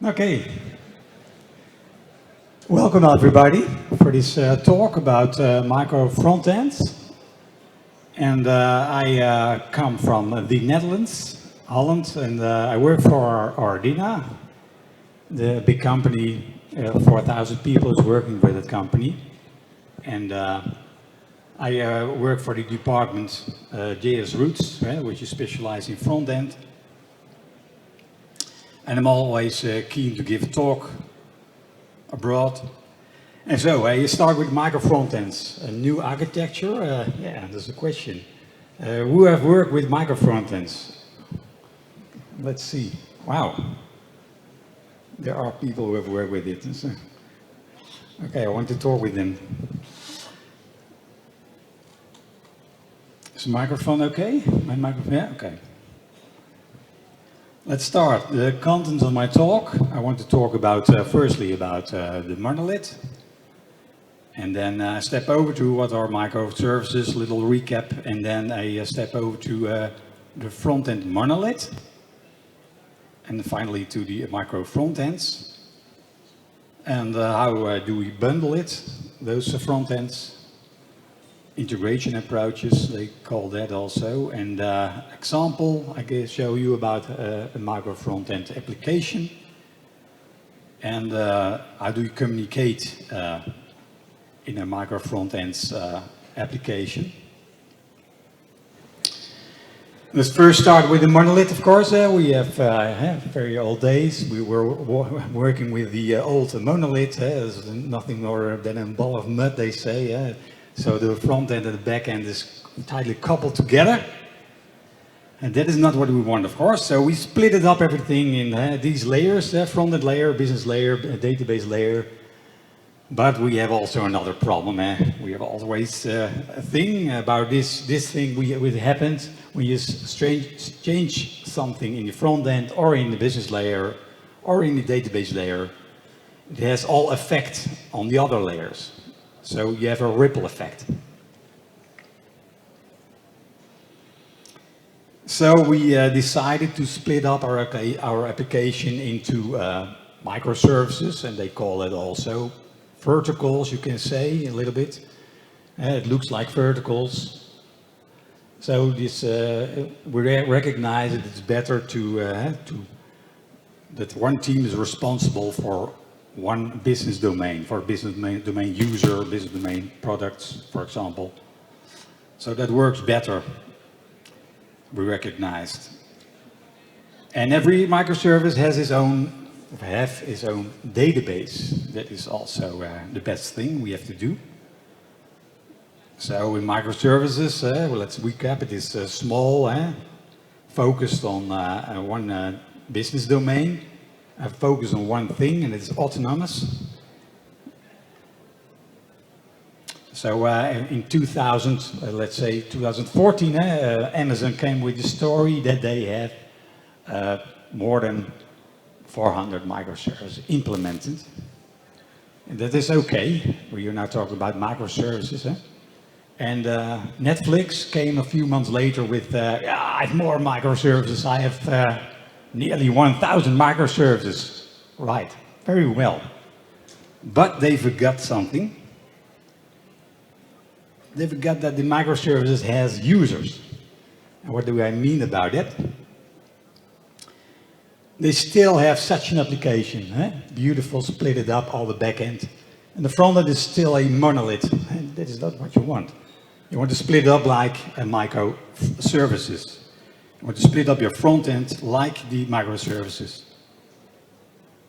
Okay. Welcome everybody for this talk about Micro Frontends. And I come from the Netherlands, Holland, and I work for Ordina, the big company. 4,000 people is working with that company. And I work for the department JS Roots, which is specialized in front-end. And I'm always keen to give a talk abroad. And so you start with Micro Frontends, a new architecture. Yeah, that's the question. Who have worked with Micro Frontends? Let's see. Wow. There are people who have worked with it. Okay, I want to talk with them. Is the microphone okay? My microphone, yeah, okay. Let's start. The contents of my talk. I want to talk about, firstly, about the monolith. And then step over to what are microservices, little recap. And then I step over to the front-end monolith. And finally to the micro frontends. And how do we bundle it, those front-ends. Integration approaches, they call that also. And example, I can show you about a micro front-end application. And how do you communicate in a micro front-ends application. Let's first start with the monolith, of course. We have very old days. We were working with the old monolith. There's nothing more than a ball of mud, they say. So the front end and the back end is tightly coupled together. And that is not what we want, of course. So we split it up everything in these layers, front-end layer, business layer, database layer. But we have also another problem. We have always a thing about this thing which happens when you change something in the front end or in the business layer or in the database layer. It has all effect on the other layers. So you have a ripple effect. So we decided to split up our application into microservices, and they call it also verticals, you can say, a little bit. It looks like verticals. So this, we recognize that it's better that one team is responsible for one business domain, for business domain user, business domain products, for example. So that works better, we recognized. And every microservice has its own database. That is also the best thing we have to do. So in microservices, well, let's recap, it is small, focused on one business domain. Focus on one thing, and it's autonomous. So in 2000, let's say 2014, Amazon came with the story that they have more than 400 microservices implemented. And that is okay. We are now talking about microservices. And Netflix came a few months later with, I have more microservices. I have nearly 1,000 microservices. Right, very well. But they forgot something. They forgot that the microservices has users. And what do I mean about that? They still have such an application, beautiful, split it up, all the back end. And the front end is still a monolith. And that is not what you want. You want to split it up like a microservices. You want to split up your front end like the microservices.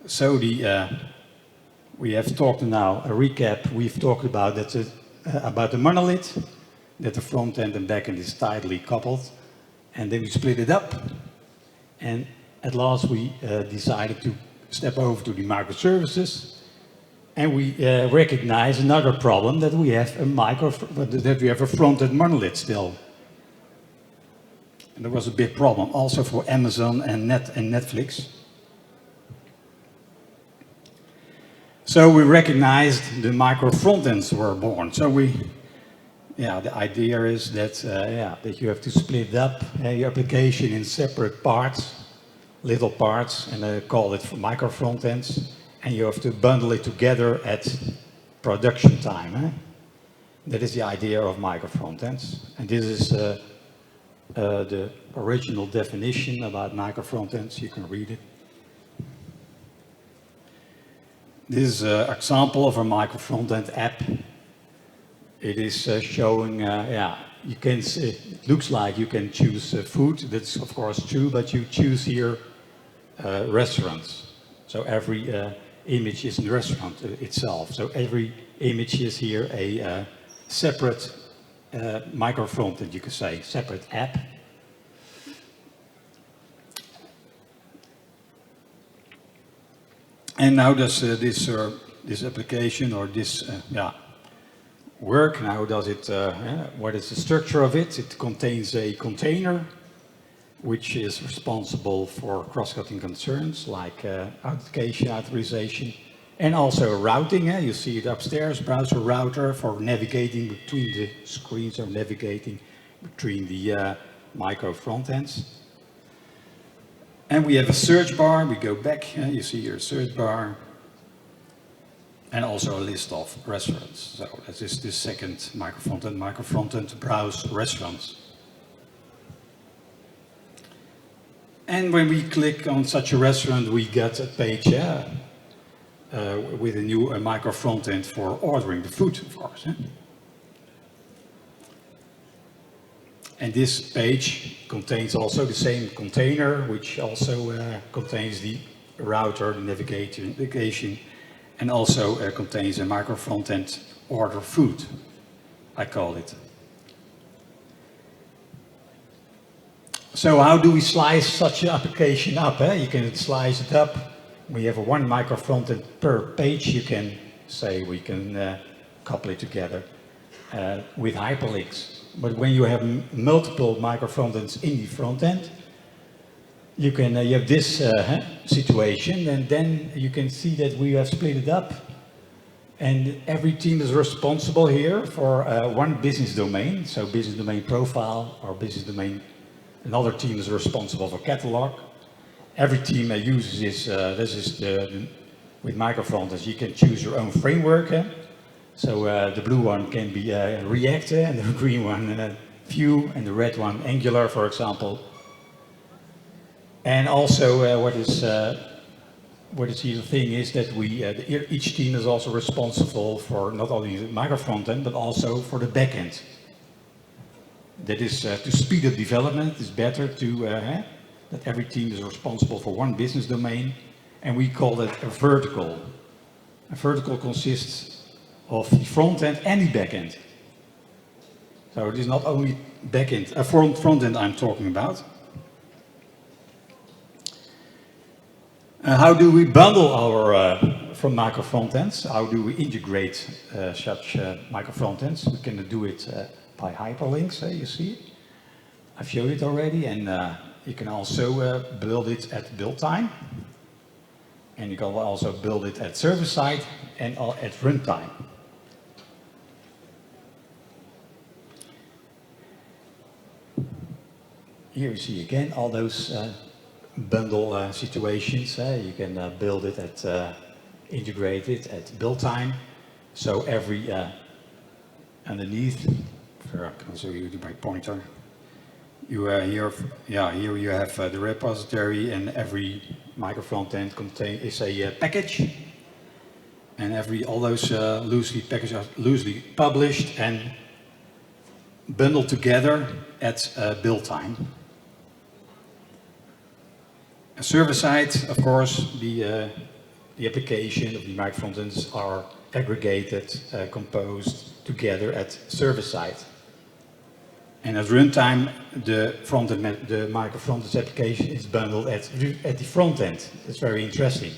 So we have talked now, a recap, we've talked about that about the monolith, that the front end and back end is tightly coupled. And then we split it up. And at last we decided to step over to the microservices. And we recognize another problem, that we have a front-end monolith still. And there was a big problem also for Amazon and Netflix. So we recognized the micro frontends were born. So the idea is that that you have to split up your application in separate parts, little parts, and I call it Micro Frontends, and you have to bundle it together at production time. That is the idea of Micro Frontends, and this is the original definition about Micro Frontends. You can read it. This is an example of a Micro Frontend app. It is showing, you can see, it looks like you can choose food. That's of course true, but you choose here restaurants. So every image is in the restaurant itself. So every image is here a separate Micro Frontend, you could say, separate app. And now does this application or this work? How does it? What is the structure of it? It contains a container, which is responsible for cross-cutting concerns like authentication, authorization, and also routing. You see it upstairs, browser router for navigating between the screens or navigating between the Micro Frontends. And we have a search bar. We go back, you see your search bar, and also a list of restaurants. So that is the second Micro Frontend, browse restaurants. And when we click on such a restaurant, we get a page with a new Micro Frontend for ordering the food, of course. And this page contains also the same container, which also contains the router, the navigation, and also contains a Micro Frontend order food, I call it. So how do we slice such an application up? You can slice it up. We have one Micro Frontend per page. You can say we can couple it together with hyperlinks. But when you have multiple Micro Frontends in the front end, you can you have this situation, and then you can see that we have split it up, and every team is responsible here for one business domain. So business domain profile or business domain. Another team is responsible for catalog. Every team uses this. With Micro Frontends, you can choose your own framework. So the blue one can be React, and the green one Vue, and the red one Angular, for example. And also, what is the thing is that each team is also responsible for not only the Micro Frontend but also for the backend. That is to speed up development. It's better to that every team is responsible for one business domain, and we call it a vertical. A vertical consists of the front end and the back end. So it is not only back end, front end I'm talking about. How do we bundle our from Micro Frontends? How do we integrate such Micro Frontends? We can do it by hyperlinks, you see. I've showed it already, and you can also build it at build time. And you can also build it at server side and at runtime. Here you see again all those bundle situations. You can build it at, integrate it at build time. So every underneath, I can show you my pointer. You here you have the repository, and every Micro Frontend is a package, and all those packages are loosely published and bundled together at build time. Server side, of course, the application of the Micro Frontends are aggregated, composed together at server side. And at runtime, the Micro Frontends application is bundled at the front end. That's very interesting.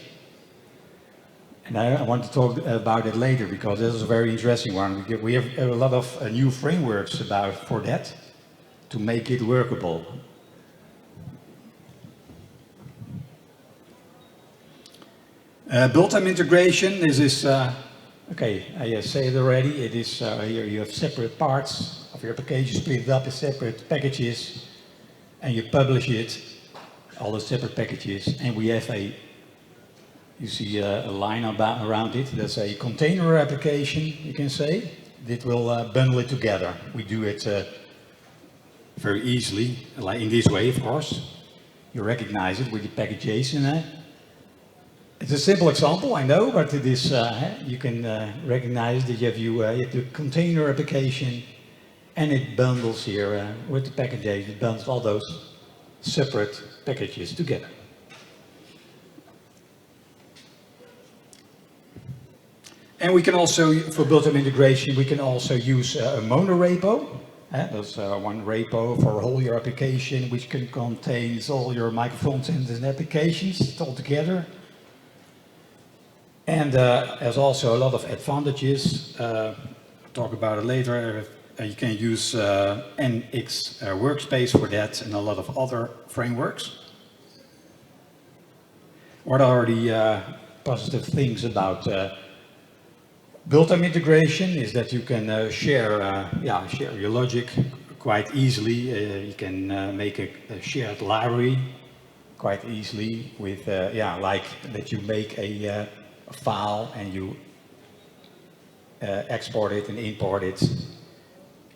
And I want to talk about it later, because this is a very interesting one. We have a lot of new frameworks for that to make it workable. Build time integration is okay, I say it already. It is here you have separate parts of your application, split it up in separate packages, and you publish it all the separate packages, and we have you see a line around it. That's a container application, you can say. That will bundle it together. We do it very easily, like in this way, of course. You recognize it with the Package.json. It's a simple example, I know, but it is, you can recognize that you have the container application, and it bundles here with the Package.json. It bundles all those separate packages together. And we can also, for built-in integration, we can also use a Monorepo. That's one repo for all your application, which can contain all your Microfrontends and applications all together. And there's also a lot of advantages. I'll talk about it later. You can use NX workspace for that and a lot of other frameworks. What are the positive things about built-in integration is that you can share your logic quite easily. You can make a shared library quite easily with, like that you make a file and you export it and import it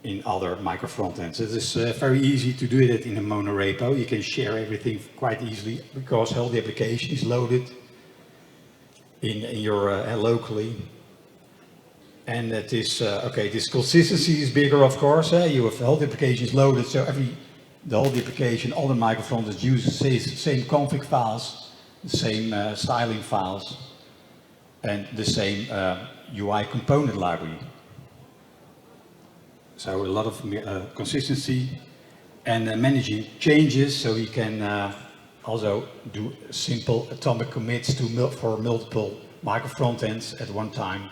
in other micro frontends. It is very easy to do it in a Monorepo. You can share everything quite easily because all the application is loaded in your locally. And that is, okay, this consistency is bigger, of course. You have all the applications loaded, so the whole application, all the micro frontends use the same config files, the same styling files, and the same UI component library. So a lot of consistency and managing changes, so you can also do simple atomic commits for multiple micro frontends at one time.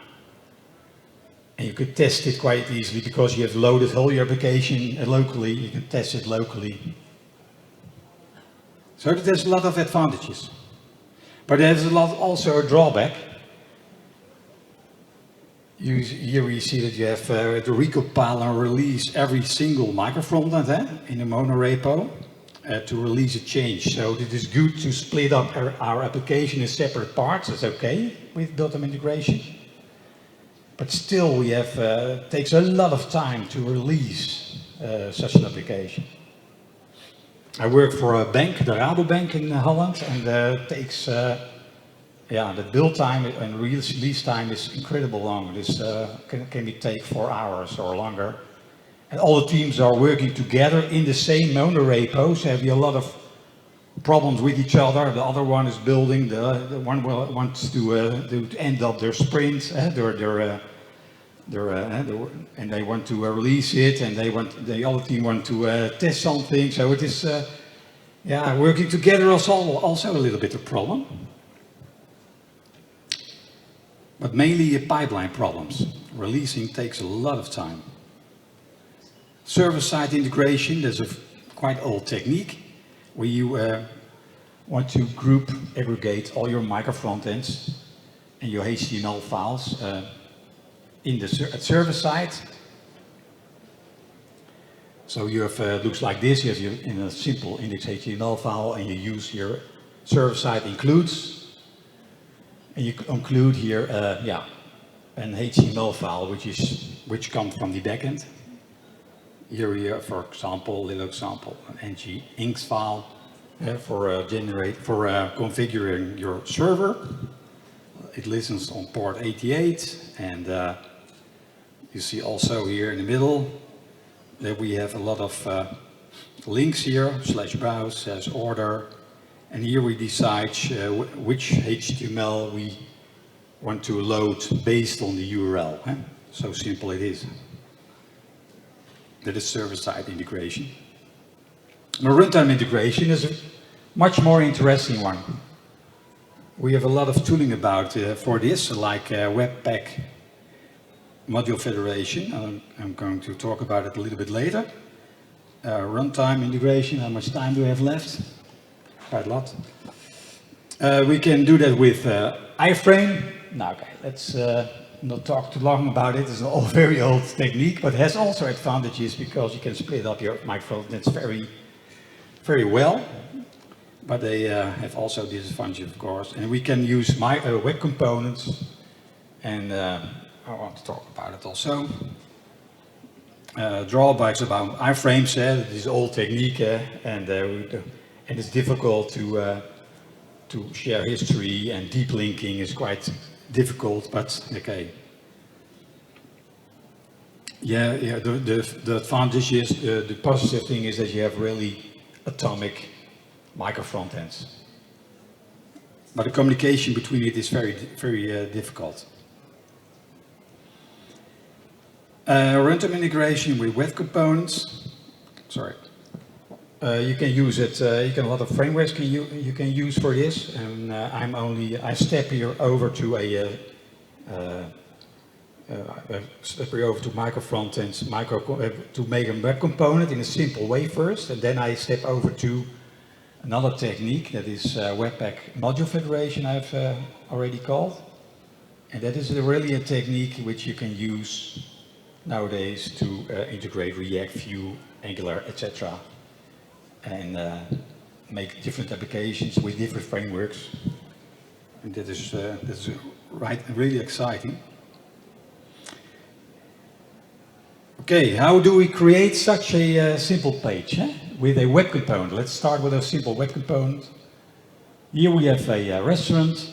And you could test it quite easily because you have loaded all your application locally. You can test it locally. So there's a lot of advantages. But there's also a drawback. Here we see that you have to recompile and release every single micro frontend in a Monorepo to release a change. So it is good to split up our application in separate parts. That's okay with built-in integration. But still, we have takes a lot of time to release such an application. I work for a bank, the Rabobank in Holland, and takes the build time and release time is incredible long. This can be take 4 hours or longer. And all the teams are working together in the same Monorepo, so have a lot of problems with each other. The other one is building, the one wants to end up their sprint, and they want to release it, and the other team want to test something. So it is, working together is also a little bit of a problem. But mainly pipeline problems. Releasing takes a lot of time. Server-side integration, there's a quite old technique where you want to aggregate all your micro frontends and your HTML files at server side. So you have looks like this. You have in a simple index HTML file, and you use your server side includes, and you include here an HTML file which comes from the backend. Here, for example, little example, an ng-inks file for configuring your server. It listens on port 88, and you see also here in the middle that we have a lot of links here, /browse, /order, and here we decide which HTML we want to load based on the URL. So simple it is. That is server-side integration. The runtime integration is a much more interesting one. We have a lot of tooling about for this, like Webpack module federation. I'm going to talk about it a little bit later. Runtime integration, how much time do we have left? Quite a lot. We can do that with iframe. Now, okay, let's not talk too long about it. It's a very old technique, but it has also advantages because you can split up your microfrontends very, very well. but they have also disadvantages, of course. And we can use my web components, and I want to talk about it also. Drawbacks about iframes, this old technique, and it's difficult to share history, and deep linking is quite difficult, but okay. Yeah, the advantage is, the positive thing is that you have really atomic micro frontends. But the communication between it is very difficult. Runtime integration with web components. Sorry. You can use it. You can a lot of frameworks you can use for this, and I step here over to Micro Frontends, to make a web component in a simple way first, and then I step over to another technique that is Webpack module federation I've already called, and that is really a technique which you can use nowadays to integrate React, Vue, Angular, etc. and make different applications with different frameworks. And that's really exciting. Okay, how do we create such a simple page with a web component? Let's start with a simple web component. Here we have a restaurant,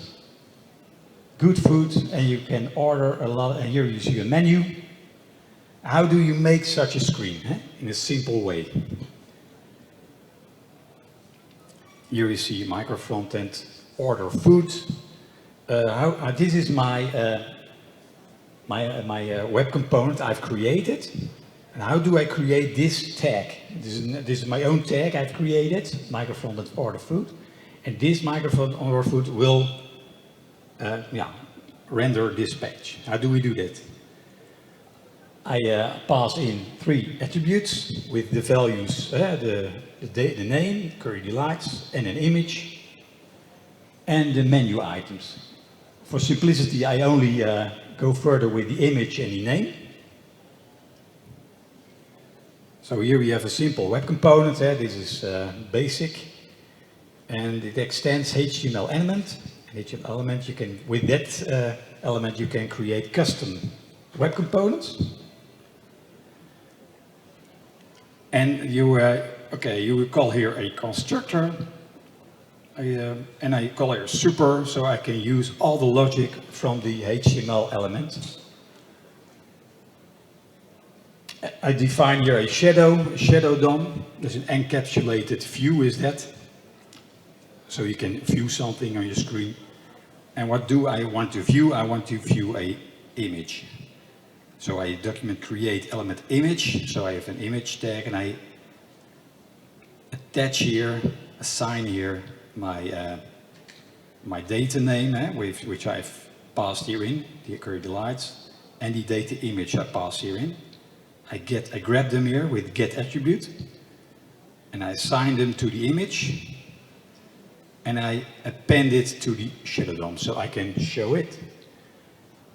good food, and you can order a lot, and here you see a menu. How do you make such a screen in a simple way? Here you see Micro Frontend, order food. This is my web component I've created. And how do I create this tag? This is my own tag I've created, Micro Frontend order food. And this Micro Frontend order food will render this page. How do we do that? I pass in 3 attributes with the values, the name, curry delights, and an image, and the menu items. For simplicity, I only go further with the image and the name. So here we have a simple web component. This is basic, and it extends HTML element. And HTML element, with that element, you can create custom web components. And you will call here a constructor, and I call here super, so I can use all the logic from the HTML element. I define here a shadow DOM. There's an encapsulated view is that, so you can view something on your screen. And what do I want to view? I want to view a image. So I document create element image, so I have an image tag, and I attach here, assign here my data name, which I've passed here in, the curry delights, and the data image I pass here in. I grab them here with get attribute, and I assign them to the image, and I append it to the shadow DOM, so I can show it.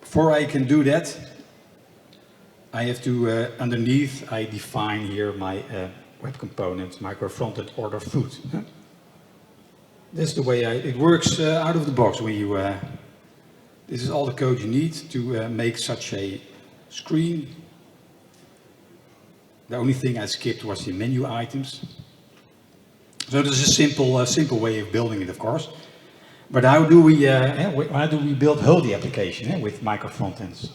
Before I can do that, I have to, underneath, I define here my web component, Micro Frontend order food. That's the way it works out of the box. When you, this is all the code you need to make such a screen. The only thing I skipped was the menu items. So this is a simple way of building it, of course. But how do we build whole the application with Micro Frontends?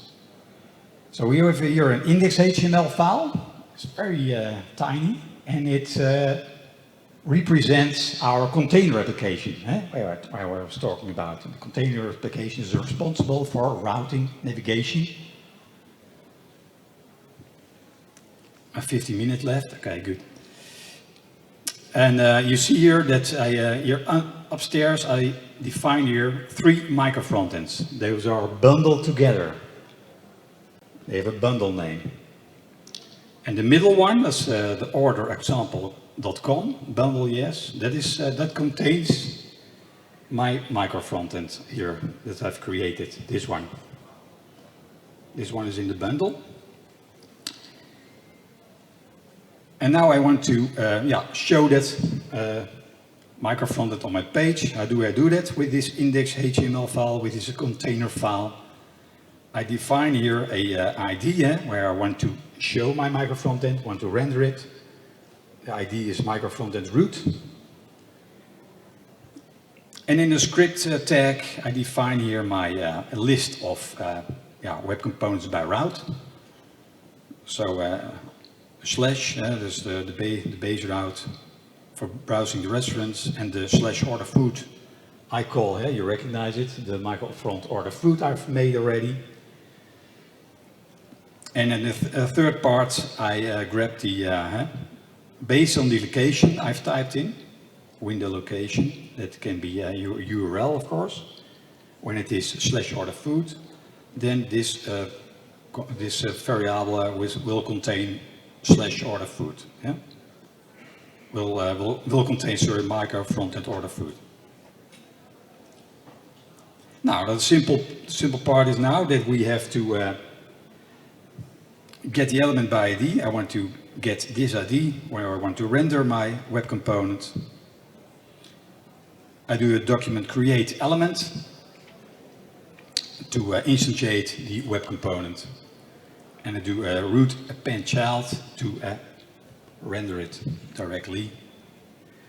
So we have here an index.html file. It's very tiny, and it represents our container application. Where I was talking about. The container application is responsible for routing, navigation. 50 minutes left. Okay, good. And you see here that upstairs I define here 3 Micro Frontends. Those are bundled together. They have a bundle name. And the middle one is the order example.com, bundle yes. That contains my Micro Frontend here that I've created, this one. This one is in the bundle. And now I want to show that micro frontend on my page. How do I do that? With this index.html file, with this container file. I define here a ID where I want to show my micro frontend, want to render it. The ID is micro frontend root. And in the script tag, I define here my a list of web components by route. So slash, that's the base route for browsing the restaurants, and the slash order food I call, you recognize it, the micro front order food I've made already. And in the third part, I grab the, based on the location I've typed in, window location, that can be your URL of course. When it is slash order food, then this variable will contain slash order food. Yeah? Will contain micro frontend order food. Now the simple part is now that we have to get the element by ID. I want to get this ID where I want to render my web component. I do a document create element to instantiate the web component. And I do a root append child to render it directly.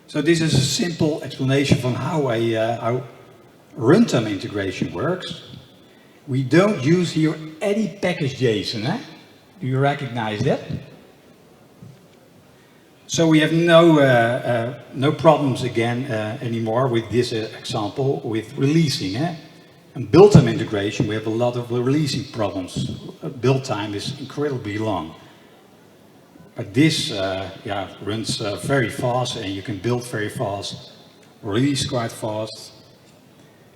So this is a simple explanation from how runtime integration works. We don't use here any Package.json. Do you recognize that? So we have no problems again anymore with this example with releasing. And build time integration, we have a lot of releasing problems. Build time is incredibly long. But this runs very fast, and you can build very fast, release quite fast,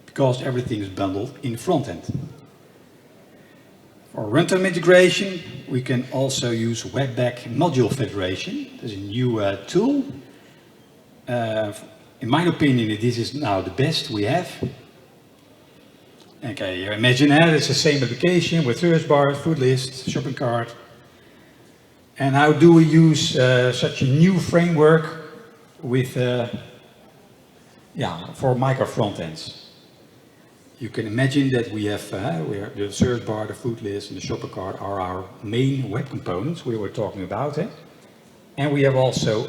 because everything is bundled in the front end. For runtime integration, we can also use Webpack module federation. There's a new tool. In my opinion, this is now the best we have. Okay, imagine it's the same application with search bar, food list, shopping cart. And how do we use such a new framework with, for micro frontends? You can imagine that we have the search bar, the food list, and the shopping cart are our main web components we were talking about. And we have also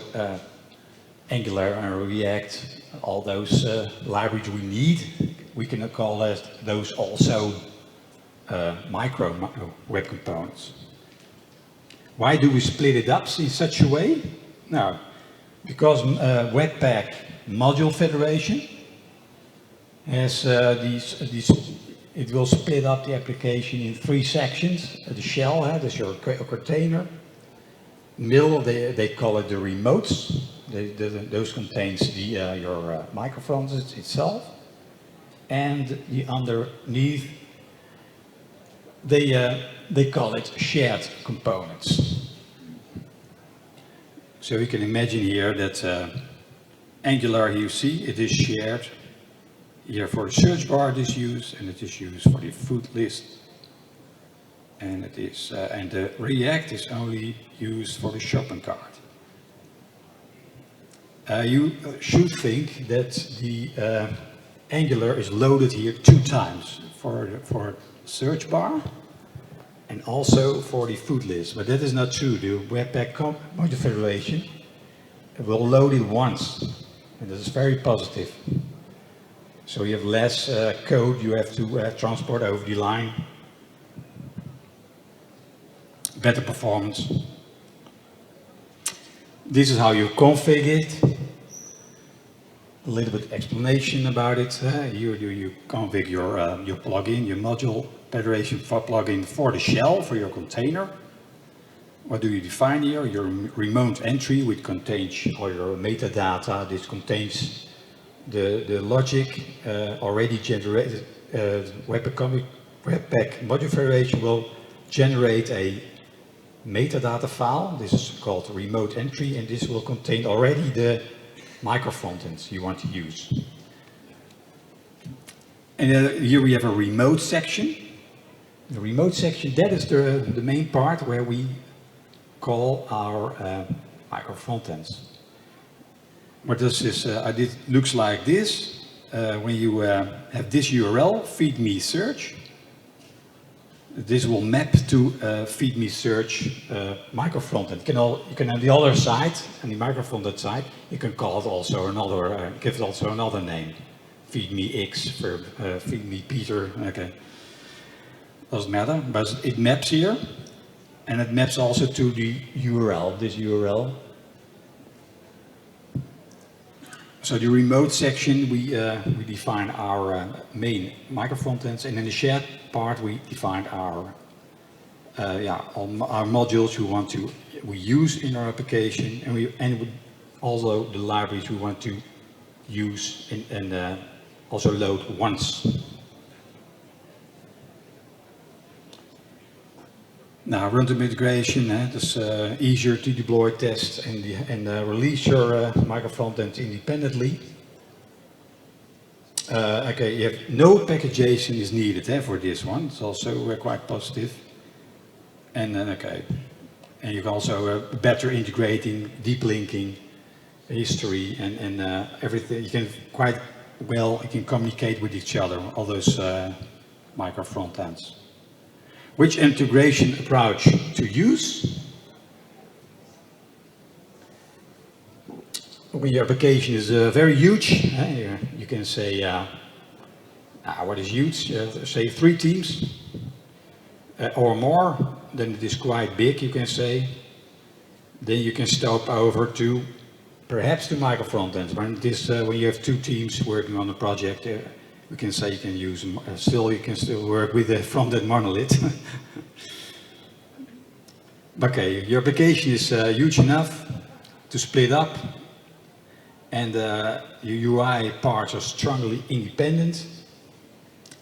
Angular and React, all those libraries we need. We can call those also micro web components. Why do we split it up in such a way? Now, because Webpack module federation has it will split up the application in 3 sections. The shell, that's your container. Middle, they call it the remotes. Those contains your microfrontends itself. And the underneath, they call it shared components. So you can imagine here that Angular, you see, it is shared. Here for the search bar it is used, and it is used for the food list. And it is, and the React is only used for the shopping cart. You should think that the Angular is loaded here 2 times for search bar and also for the food list, but that is not true. The Webpack module federation will load it once, and this is very positive. So you have less code you have to transport over the line. Better performance. This is how you configure it. A little bit explanation about it. You configure your plugin, your module federation for plugin for the shell, for your container. What do you define here? Your remote entry, which contains all your metadata. This contains the logic already generated. Webpack module federation will generate a metadata file. This is called remote entry, and this will contain already the micro frontends you want to use. And here we have a remote section. The remote section, that is the main part where we call our micro frontends. what does this? Looks like this. When you have this URL, feed me search. This will map to feed me search micro frontend. You can on the other side, on the micro frontend side, you can call it also another, give it also another name. Feed me X for feed me Peter. Okay, doesn't matter, but it maps here, and it maps also to the URL. This URL. So the remote section, we define our main micro frontends, and in the shared part we define our our modules we use in our application, and also the libraries we want to use and also load once. Now, runtime integration, it's easier to deploy, test, and release your micro frontend independently. Okay, you have no Package.json is needed for this one. It's also quite positive. And then, and you can also better integrating, deep linking, history, and everything. You can you can communicate with each other, all those micro frontends. Which integration approach to use? When your application is very huge, you can say, what is huge? Say 3 teams or more, then it is quite big, you can say. Then you can stop over to perhaps to micro frontends. When you have 2 teams working on a project, we can say you can use you can still work with the frontend monolith. Okay, your application is huge enough to split up, and your UI parts are strongly independent.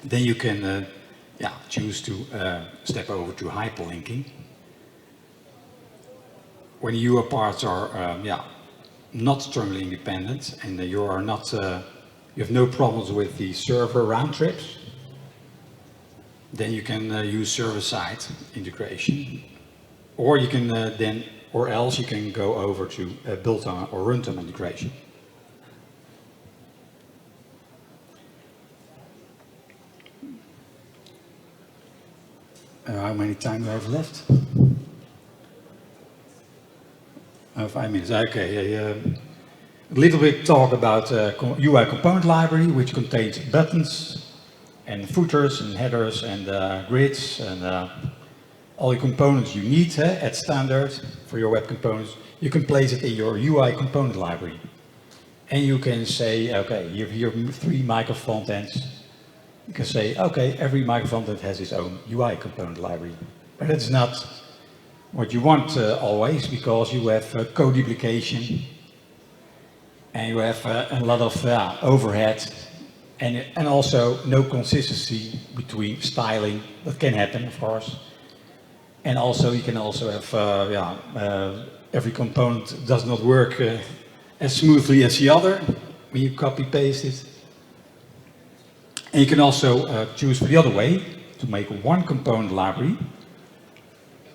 Then you can choose to step over to hyperlinking. When your parts are not strongly independent, and you are not you have no problems with the server round trips, then you can use server-side integration, or you can or else you can go over to build time or runtime integration. How many time do I have left? 5 minutes. Okay. A little bit talk about UI component library, which contains buttons and footers and headers and grids and all the components you need at standard for your web components. You can place it in your UI component library, and you can say, okay, you have here 3 micro frontends. You can say, okay, every micro frontend has its own UI component library, but it's not what you want always, because you have code duplication. And you have a lot of overhead, and also no consistency between styling. That can happen, of course. And also you can also have every component does not work as smoothly as the other when you copy paste it. And you can also choose for the other way to make one component library.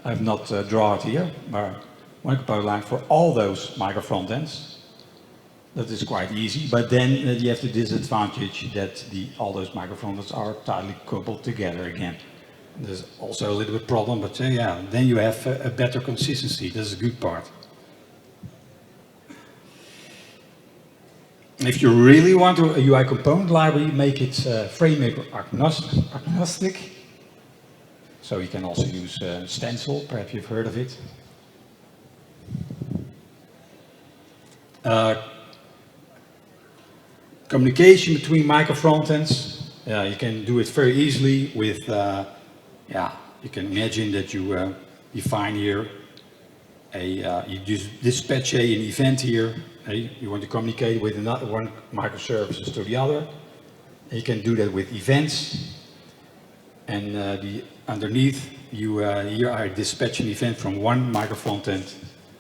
I've not drawn it here, but one component library for all those micro frontends. That is quite easy, but then you have the disadvantage that all those micro frontends are tightly coupled together again. There's also a little bit problem, but then you have a better consistency. That's a good part. If you really want a UI component library, make it framework agnostic. So you can also use Stencil, perhaps you've heard of it. Communication between micro frontends, you can do it very easily with, you can imagine that you define here you dispatch an event here. You want to communicate with one microservices to the other. You can do that with events, and underneath here I dispatch an event from one micro frontend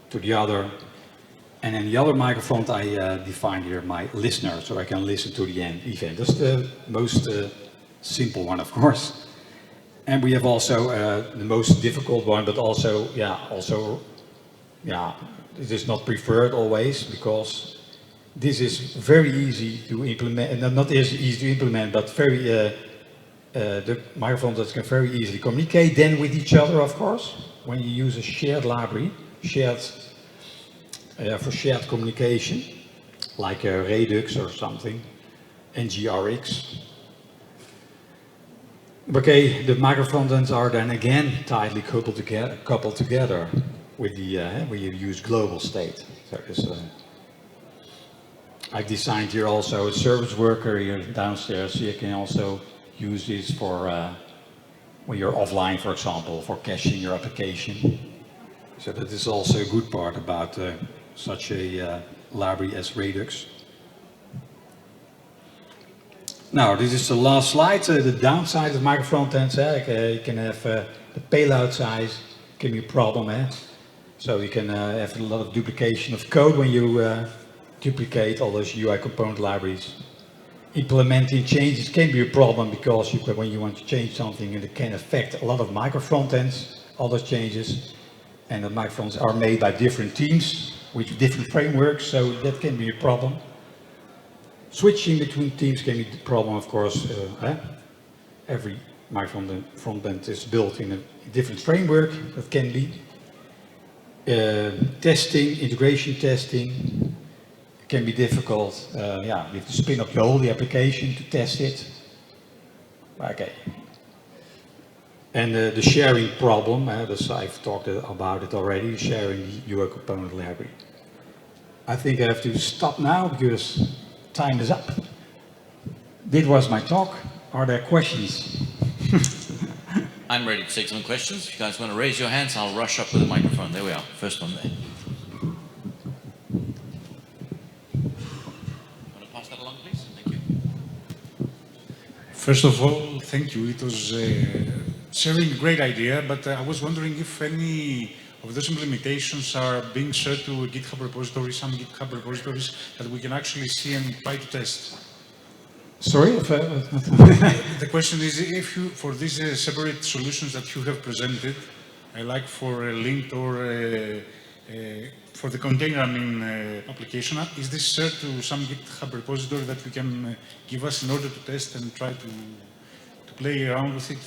to the other. And in the other microphone, I define here my listener, so I can listen to the end event. That's the most simple one, of course. And we have also the most difficult one, but also, it is not preferred always, because this is very easy to implement, and not easy to implement, but very, the microfrontends can very easily communicate then with each other, of course, when you use a shared library, for shared communication, like Redux or something, NGRX. Okay, the microfrontends are then again tightly coupled together with the where you use global state. So I've designed here also a service worker here downstairs, so you can also use this for when you're offline, for example, for caching your application. So that is also a good part about such a library as Redux. Now, this is the last slide. The downside of microfrontends, you can have the payload size can be a problem. So you can have a lot of duplication of code when you duplicate all those UI component libraries. Implementing changes can be a problem because when you want to change something, it can affect a lot of microfrontends, all those changes. And the microfrontends are made by different teams with different frameworks, so that can be a problem. Switching between teams can be the problem, of course. Every microfrontend is built in a different framework. That can be testing, integration testing can be difficult. You have to spin up the application to test it. Okay. And the sharing problem, I've talked about it already, sharing the UI component library. I think I have to stop now because time is up. This was my talk. Are there questions? I'm ready to take some questions. If you guys want to raise your hands, I'll rush up with the microphone. There we are. First one there. Want to pass that along, please? Thank you. First of all, thank you. It was sharing a great idea, but I was wondering if any of those implementations are being shared to a GitHub repository, some GitHub repositories that we can actually see and try to test. Sorry? The question is, if you, for these separate solutions that you have presented, like for a linked or for the container application, is this shared to some GitHub repository that we can give us in order to test and try to play around with it?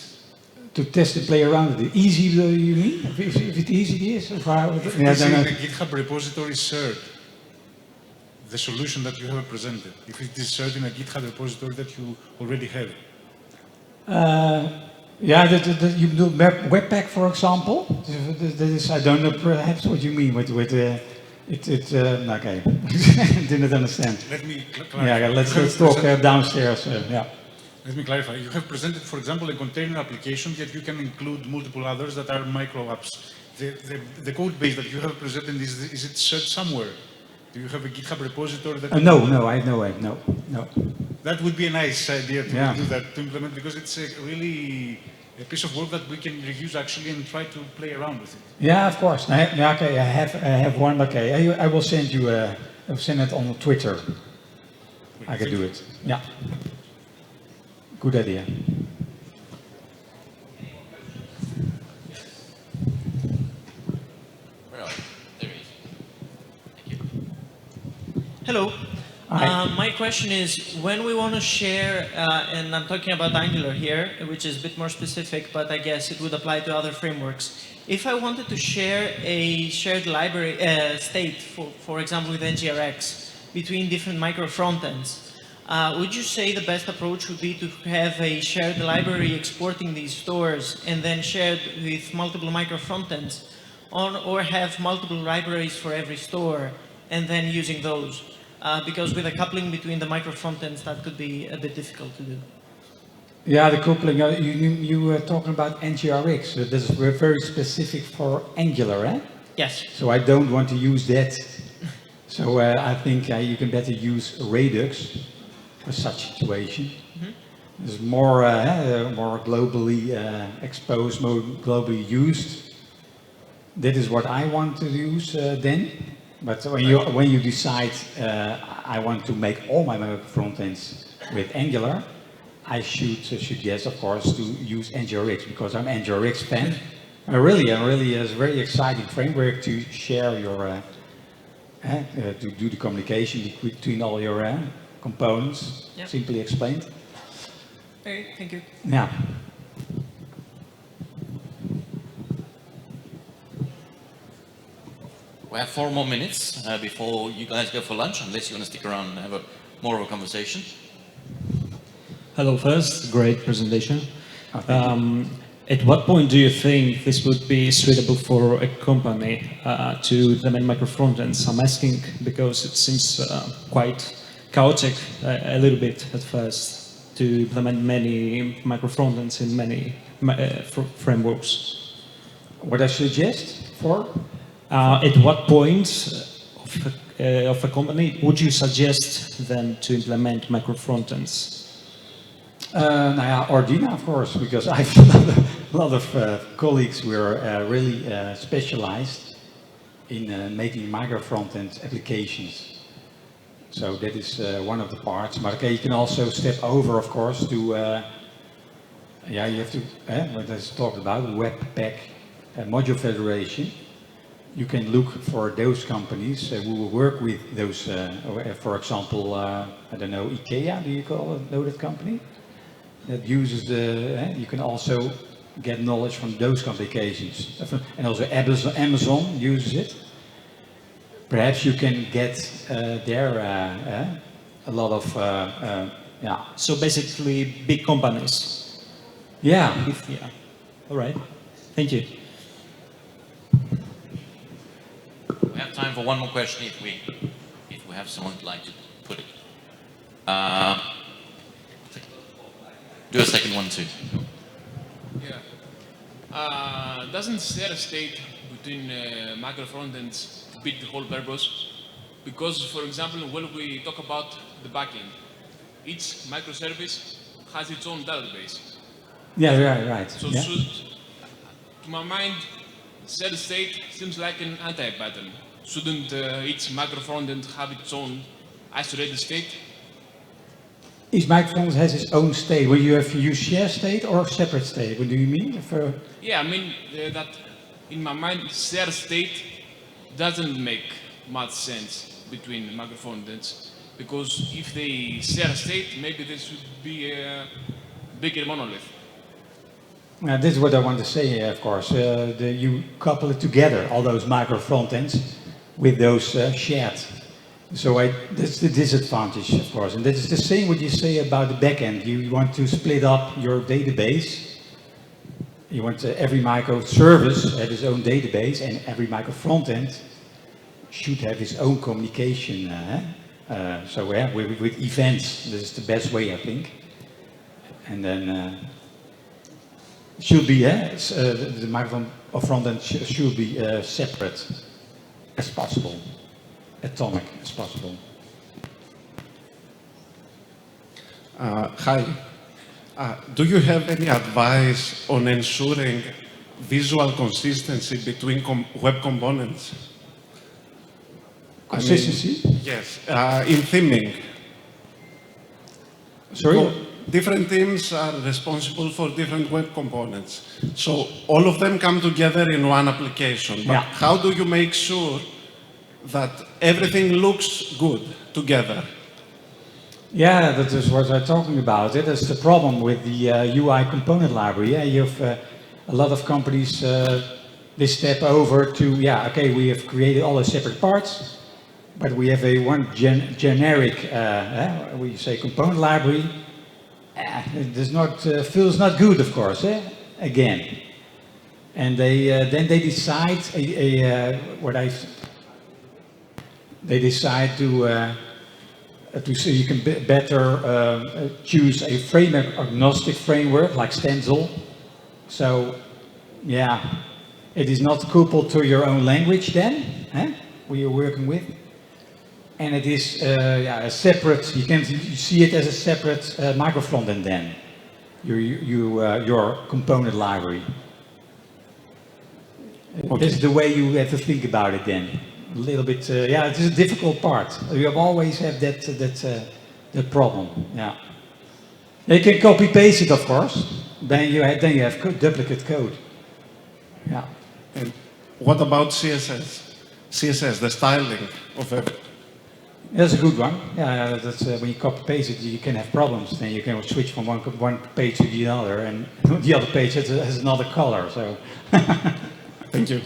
To test and play around with it. Easy, you mean? If it's easy, it is? If the GitHub repository is shared, the solution that you have presented, if it is shared in a GitHub repository that you already have. You do Webpack, for example. I don't know perhaps what you mean with okay. Didn't understand. Let me clarify. Let's talk downstairs. Let me clarify. You have presented, for example, a container application, yet you can include multiple others that are micro apps. The code base that you have presented, is it shared somewhere? Do you have a GitHub repository that? No, I know it. No. That would be a nice idea to do that, to implement, because it's really a piece of work that we can reuse actually and try to play around with it. Yeah, of course. Okay, I have one. Okay, I will send you. I'll send it on Twitter. I can do it. Yeah. Good idea. Where are you? There he is. Thank you. Hello. My question is, when we want to share, and I'm talking about Angular here, which is a bit more specific, but I guess it would apply to other frameworks. If I wanted to share a shared library state, for example, with NGRX, between different micro frontends, would you say the best approach would be to have a shared library exporting these stores and then shared with multiple micro frontends, or have multiple libraries for every store and then using those? Because with a coupling between the micro frontends, that could be a bit difficult to do. Yeah, the coupling, you were talking about NGRX. This is very specific for Angular, eh? Yes. So I don't want to use that. So I think you can better use Redux for such situation. It's more globally exposed, more globally used. That is what I want to use then. But when you decide I want to make all my frontends with Angular, I should suggest, of course, to use NGRX because I'm an NGRX fan. Really, it's a very exciting framework to share your to do the communication between all your components, Yep. simply explained. Okay, thank you. Yeah. We have 4 more minutes before you guys go for lunch, unless you want to stick around and have more of a conversation. Hello first, great presentation. Oh, thank you. At what point do you think this would be suitable for a company to implement micro frontends? I'm asking because it seems quite chaotic a little bit at first to implement many micro frontends in many frameworks. What I suggest for? At what point of a company would you suggest them to implement micro frontends? Nou ja, Ordina, of course, because I have a lot of colleagues who are really specialized in making micro front-end applications. So that is one of the parts. But okay, you can also step over, of course, to yeah, you have to what I talked about, Webpack Module Federation. You can look for those companies who will work with those. For example, I don't know, IKEA. Do you know that company? That uses the, you can also get knowledge from those complications. And also Amazon uses it. Perhaps you can get there a lot of, yeah. So basically big companies. Yeah. Yeah. All right. Thank you. We have time for one more question if we have someone who'd like to put it. Do a second one too. Yeah. Doesn't share a state between micro frontends beat the whole purpose? Because, for example, when we talk about the backend, each microservice has its own database. Yeah, right. So, Yeah. to my mind, shared state seems like an anti-pattern. Shouldn't each micro frontend have its own isolated state? Each microphone has its own state. Will you have to use share state or separate state? What do you mean? Yeah, I mean that in my mind, shared state doesn't make much sense between micro frontends, because if they share a state, maybe there should be a bigger monolith. This is what I want to say, of course. You couple it together, all those micro frontends, with those shared. So that's the disadvantage, of course. And that is the same what you say about the backend. You want to split up your database. You want every microservice have its own database, and every micro frontend should have its own communication. So yeah, with events, this is the best way, I think. And then should be the micro frontend should be separate as possible. Atomic as possible. Hi. Do you have any advice on ensuring visual consistency between web components? Consistency? I mean, yes. In theming. Sorry? So, different teams are responsible for different web components. So all of them come together in one application. But Yeah. how do you make sure that everything looks good together? Yeah, that is what I'm talking about. That's the problem with the UI component library. Yeah, you have a lot of companies, they step over to, yeah, okay, we have created all the separate parts, but we have one generic, we say component library. It does not, feels not good, of course, again. And then they decide they decide to so you can better choose a framework agnostic framework like Stencil. So, yeah, it is not coupled to your own language then, who you're working with, and it is yeah, a separate. You see it as a separate micro frontend then. Your component library. Okay. This is the way you have to think about it then. A little bit, yeah, it is a difficult part. You have always have that problem. Yeah, you can copy paste it, of course. Then you have duplicate code. Yeah. And what about CSS? CSS, the styling of it. That's a good one. Yeah, that's when you copy paste it, you can have problems. Then you can switch from one page to the other, and the other page has another color. So, Thank you.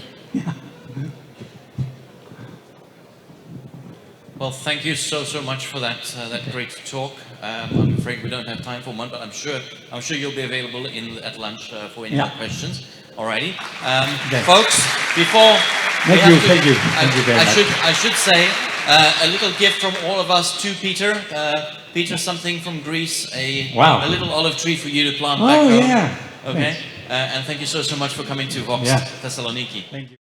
Well, thank you so much for that great talk. I'm afraid we don't have time for one, but I'm sure you'll be available at lunch for any more questions. Alrighty, folks. Before thank you very much. I should say a little gift from all of us to Peter. Peter, something from Greece, a little olive tree for you to plant back home. Yeah. Okay, and thank you so much for coming to Voxxed Thessaloniki. Thank you.